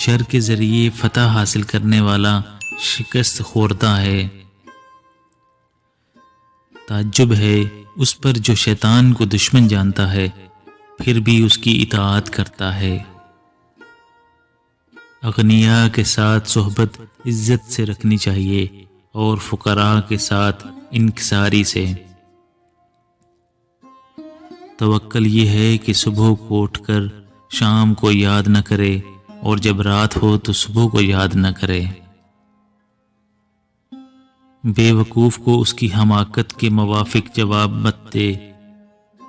شر کے ذریعے فتح حاصل کرنے والا شکست خوردہ ہے۔ تعجب ہے اس پر جو شیطان کو دشمن جانتا ہے پھر بھی اس کی اطاعت کرتا ہے۔ اغنیاء کے ساتھ صحبت عزت سے رکھنی چاہیے اور فقراء کے ساتھ انکساری سے۔ توکل یہ ہے کہ صبح کو اٹھ کر شام کو یاد نہ کرے اور جب رات ہو تو صبح کو یاد نہ کرے۔ بے وقوف کو اس کی حماقت کے موافق جواب مت دے،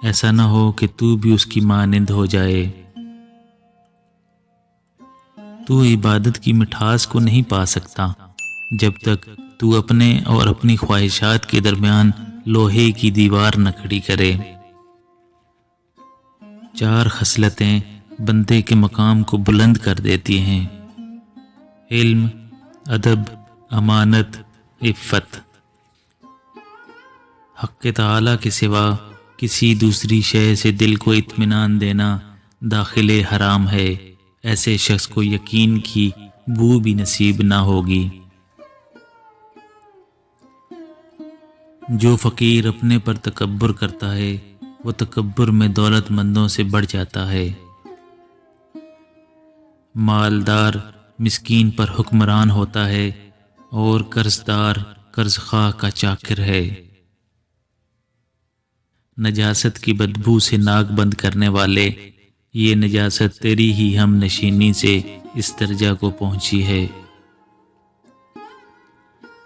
ایسا نہ ہو کہ تو بھی اس کی مانند ہو جائے۔ تو عبادت کی مٹھاس کو نہیں پا سکتا جب تک تو اپنے اور اپنی خواہشات کے درمیان لوہے کی دیوار نہ کھڑی کرے۔ 4 خصلتیں بندے کے مقام کو بلند کر دیتی ہیں: علم، ادب، امانت، عفت۔ حق تعالی کے سوا کسی دوسری شے سے دل کو اطمینان دینا داخل حرام ہے، ایسے شخص کو یقین کی بو بھی نصیب نہ ہوگی۔ جو فقیر اپنے پر تکبر کرتا ہے وہ تکبر میں دولت مندوں سے بڑھ جاتا ہے۔ مالدار مسکین پر حکمران ہوتا ہے اور قرضدار قرض خواہ کا چاکر ہے۔ نجاست کی بدبو سے ناک بند کرنے والے، یہ نجاست تیری ہی ہم نشینی سے اس درجہ کو پہنچی ہے۔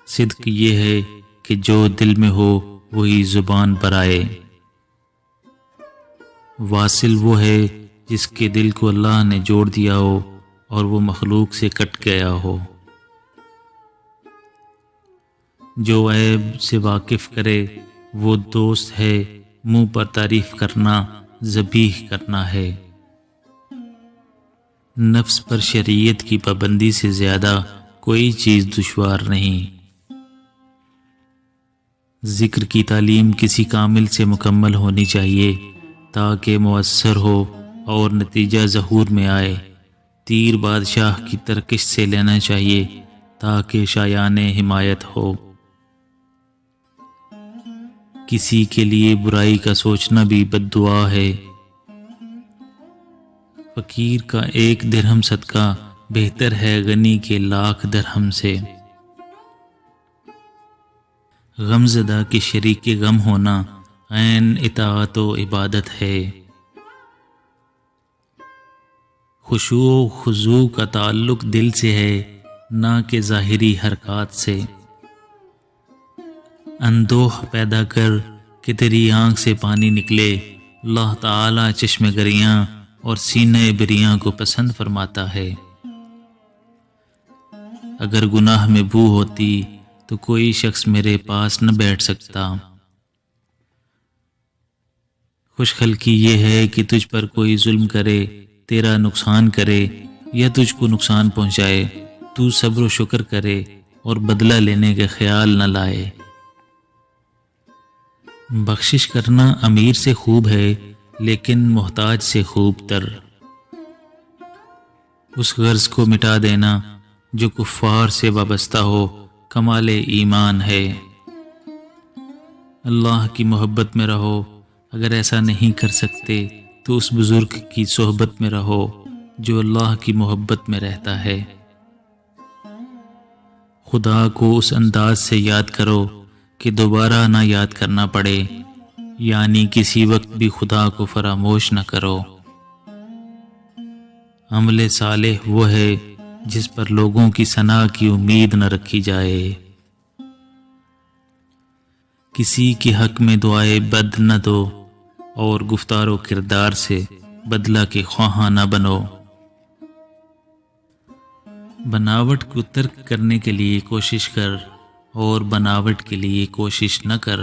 صدق یہ ہے کہ جو دل میں ہو وہی زبان پر آئے۔ واصل وہ ہے جس کے دل کو اللہ نے جوڑ دیا ہو اور وہ مخلوق سے کٹ گیا ہو۔ جو عیب سے واقف کرے وہ دوست ہے، منہ پر تعریف کرنا ذبیح کرنا ہے۔ نفس پر شریعت کی پابندی سے زیادہ کوئی چیز دشوار نہیں۔ ذکر کی تعلیم کسی کامل سے مکمل ہونی چاہیے تاکہ مؤثر ہو اور نتیجہ ظہور میں آئے۔ تیر بادشاہ کی ترکش سے لینا چاہیے تاکہ شایان حمایت ہو۔ کسی کے لیے برائی کا سوچنا بھی بد دعا ہے۔ فقیر کا 1 درہم صدقہ بہتر ہے غنی کے 1,00,000 درہم سے۔ غم زدہ کے شریک غم ہونا عین اطاعت و عبادت ہے۔ خشوع و خضوع کا تعلق دل سے ہے نہ کہ ظاہری حرکات سے۔ اندوہ پیدا کر کہ تیری آنکھ سے پانی نکلے، اللہ تعالی چشم گریاں اور سینہ بریاں کو پسند فرماتا ہے۔ اگر گناہ میں بو ہوتی تو کوئی شخص میرے پاس نہ بیٹھ سکتا۔ خوش خلقی یہ ہے کہ تجھ پر کوئی ظلم کرے، تیرا نقصان کرے یا تجھ کو نقصان پہنچائے، تو صبر و شکر کرے اور بدلہ لینے کا خیال نہ لائے۔ بخشش کرنا امیر سے خوب ہے لیکن محتاج سے خوب تر۔ اس غرض کو مٹا دینا جو کفار سے وابستہ ہو کمال ایمان ہے۔ اللہ کی محبت میں رہو، اگر ایسا نہیں کر سکتے تو اس بزرگ کی صحبت میں رہو جو اللہ کی محبت میں رہتا ہے۔ خدا کو اس انداز سے یاد کرو کہ دوبارہ نہ یاد کرنا پڑے، یعنی کسی وقت بھی خدا کو فراموش نہ کرو۔ عمل صالح وہ ہے جس پر لوگوں کی ثنا کی امید نہ رکھی جائے۔ کسی کے حق میں دعائے بد نہ دو اور گفتار و کردار سے بدلہ کے خواہاں نہ بنو۔ بناوٹ کو ترک کرنے کے لیے کوشش کر اور بناوٹ کے لیے کوشش نہ کر۔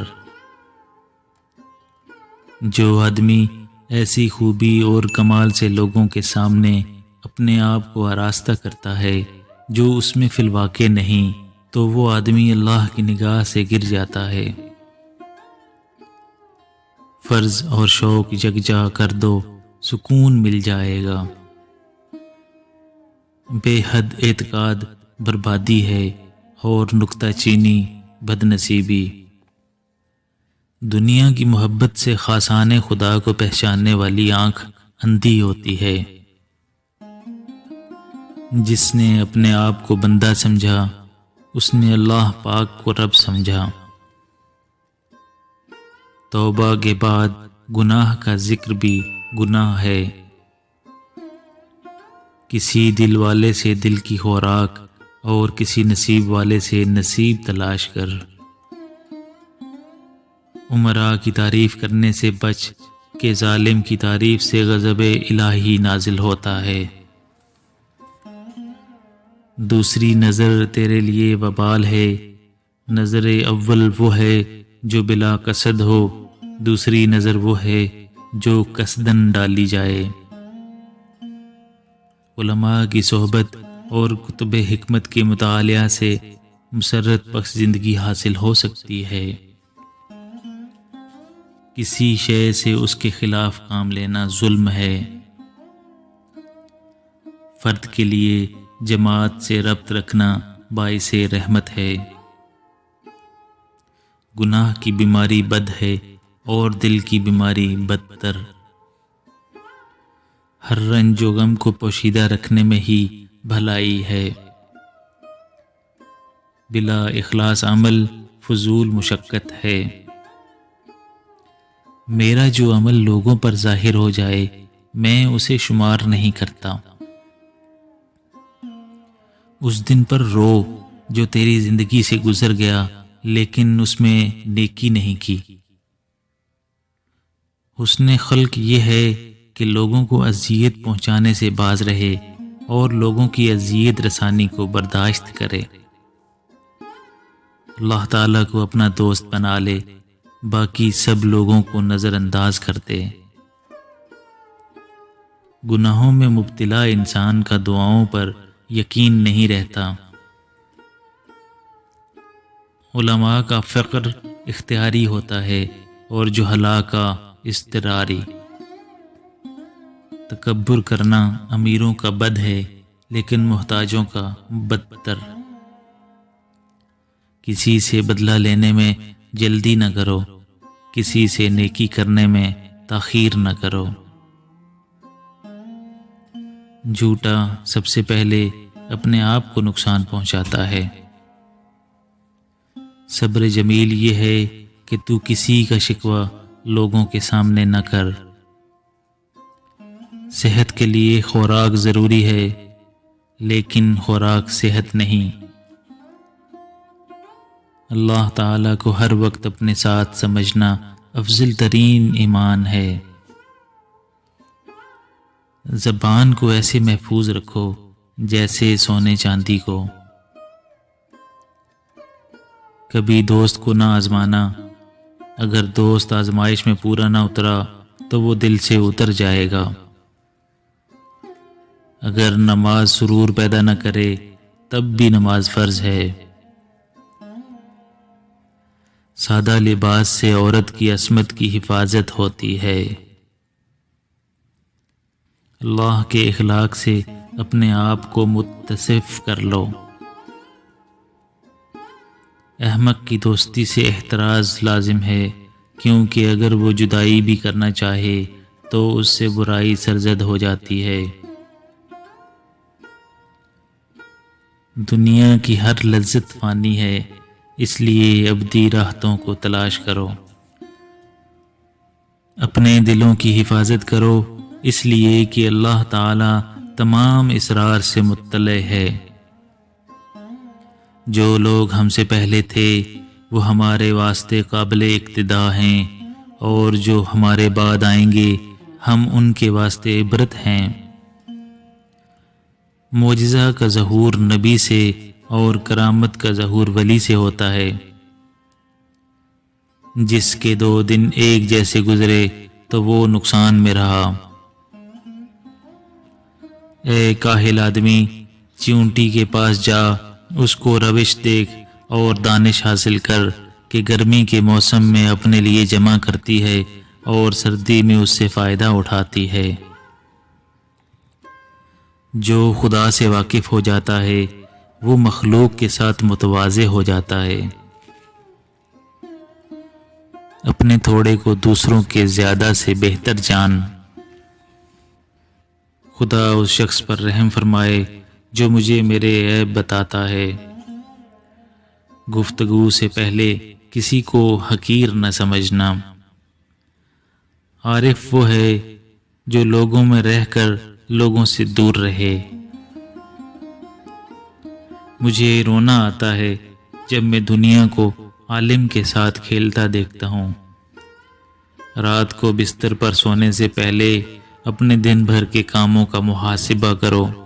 جو آدمی ایسی خوبی اور کمال سے لوگوں کے سامنے اپنے آپ کو آراستہ کرتا ہے جو اس میں فی الواقع نہیں، تو وہ آدمی اللہ کی نگاہ سے گر جاتا ہے۔ فرض اور شوق یکجا کر دو، سکون مل جائے گا۔ بے حد اعتقاد بربادی ہے اور نکتہ چینی بدنصیبی۔ دنیا کی محبت سے خاصان خدا کو پہچاننے والی آنکھ اندھی ہوتی ہے۔ جس نے اپنے آپ کو بندہ سمجھا اس نے اللہ پاک کو رب سمجھا۔ توبہ کے بعد گناہ کا ذکر بھی گناہ ہے۔ کسی دل والے سے دل کی خوراک اور کسی نصیب والے سے نصیب تلاش کر۔ امراء کی تعریف کرنے سے بچ کہ ظالم کی تعریف سے غضب الہی نازل ہوتا ہے۔ دوسری نظر تیرے لیے وبال ہے، نظر اول وہ ہے جو بلا قصد ہو، دوسری نظر وہ ہے جو قصدن ڈالی جائے۔ علماء کی صحبت اور کتب حکمت کے مطالعہ سے مسرت بخش زندگی حاصل ہو سکتی ہے۔ کسی شے سے اس کے خلاف کام لینا ظلم ہے۔ فرد کے لیے جماعت سے ربط رکھنا باعث رحمت ہے۔ گناہ کی بیماری بد ہے اور دل کی بیماری بدتر۔ ہر رنج و غم کو پوشیدہ رکھنے میں ہی بھلائی ہے۔ بلا اخلاص عمل فضول مشقت ہے۔ میرا جو عمل لوگوں پر ظاہر ہو جائے میں اسے شمار نہیں کرتا۔ اس دن پر رو جو تیری زندگی سے گزر گیا لیکن اس میں نیکی نہیں کی۔ حسن خلق یہ ہے کہ لوگوں کو اذیت پہنچانے سے باز رہے اور لوگوں کی اذیت رسانی کو برداشت کرے۔ اللہ تعالیٰ کو اپنا دوست بنا لے، باقی سب لوگوں کو نظر انداز کر دے۔ گناہوں میں مبتلا انسان کا دعاؤں پر یقین نہیں رہتا۔ علماء کا فقر اختیاری ہوتا ہے اور جہلاء کا اضطراری۔ تکبر کرنا امیروں کا بد ہے لیکن محتاجوں کا بدتر۔ کسی سے بدلہ لینے میں جلدی نہ کرو، کسی سے نیکی کرنے میں تاخیر نہ کرو۔ جھوٹا سب سے پہلے اپنے آپ کو نقصان پہنچاتا ہے۔ صبر جمیل یہ ہے کہ تو کسی کا شکوہ لوگوں کے سامنے نہ کر۔ صحت کے لیے خوراک ضروری ہے لیکن خوراک صحت نہیں۔ اللہ تعالیٰ کو ہر وقت اپنے ساتھ سمجھنا افضل ترین ایمان ہے۔ زبان کو ایسے محفوظ رکھو جیسے سونے چاندی کو۔ کبھی دوست کو نہ آزمانا، اگر دوست آزمائش میں پورا نہ اترا تو وہ دل سے اتر جائے گا۔ اگر نماز سرور پیدا نہ کرے تب بھی نماز فرض ہے۔ سادہ لباس سے عورت کی عصمت کی حفاظت ہوتی ہے۔ اللہ کے اخلاق سے اپنے آپ کو متصف کر لو۔ احمق کی دوستی سے احتراز لازم ہے کیونکہ اگر وہ جدائی بھی کرنا چاہے تو اس سے برائی سرزد ہو جاتی ہے۔ دنیا کی ہر لذت فانی ہے، اس لیے ابدی راحتوں کو تلاش کرو۔ اپنے دلوں کی حفاظت کرو اس لیے کہ اللہ تعالی تمام اسرار سے مطلع ہے۔ جو لوگ ہم سے پہلے تھے وہ ہمارے واسطے قابل اقتداء ہیں اور جو ہمارے بعد آئیں گے ہم ان کے واسطے عبرت ہیں۔ معجزہ کا ظہور نبی سے اور کرامت کا ظہور ولی سے ہوتا ہے۔ جس کے 2 دن ایک جیسے گزرے تو وہ نقصان میں رہا۔ اے کاہل آدمی، چیونٹی کے پاس جا، اس کو روش دیکھ اور دانش حاصل کر کہ گرمی کے موسم میں اپنے لیے جمع کرتی ہے اور سردی میں اس سے فائدہ اٹھاتی ہے۔ جو خدا سے واقف ہو جاتا ہے وہ مخلوق کے ساتھ متواضع ہو جاتا ہے۔ اپنے تھوڑے کو دوسروں کے زیادہ سے بہتر جان۔ خدا اس شخص پر رحم فرمائے جو مجھے میرے عیب بتاتا ہے۔ گفتگو سے پہلے کسی کو حقیر نہ سمجھنا۔ عارف وہ ہے جو لوگوں میں رہ کر لوگوں سے دور رہے۔ مجھے رونا آتا ہے جب میں دنیا کو عالم کے ساتھ کھیلتا دیکھتا ہوں۔ رات کو بستر پر سونے سے پہلے اپنے دن بھر کے کاموں کا محاسبہ کرو۔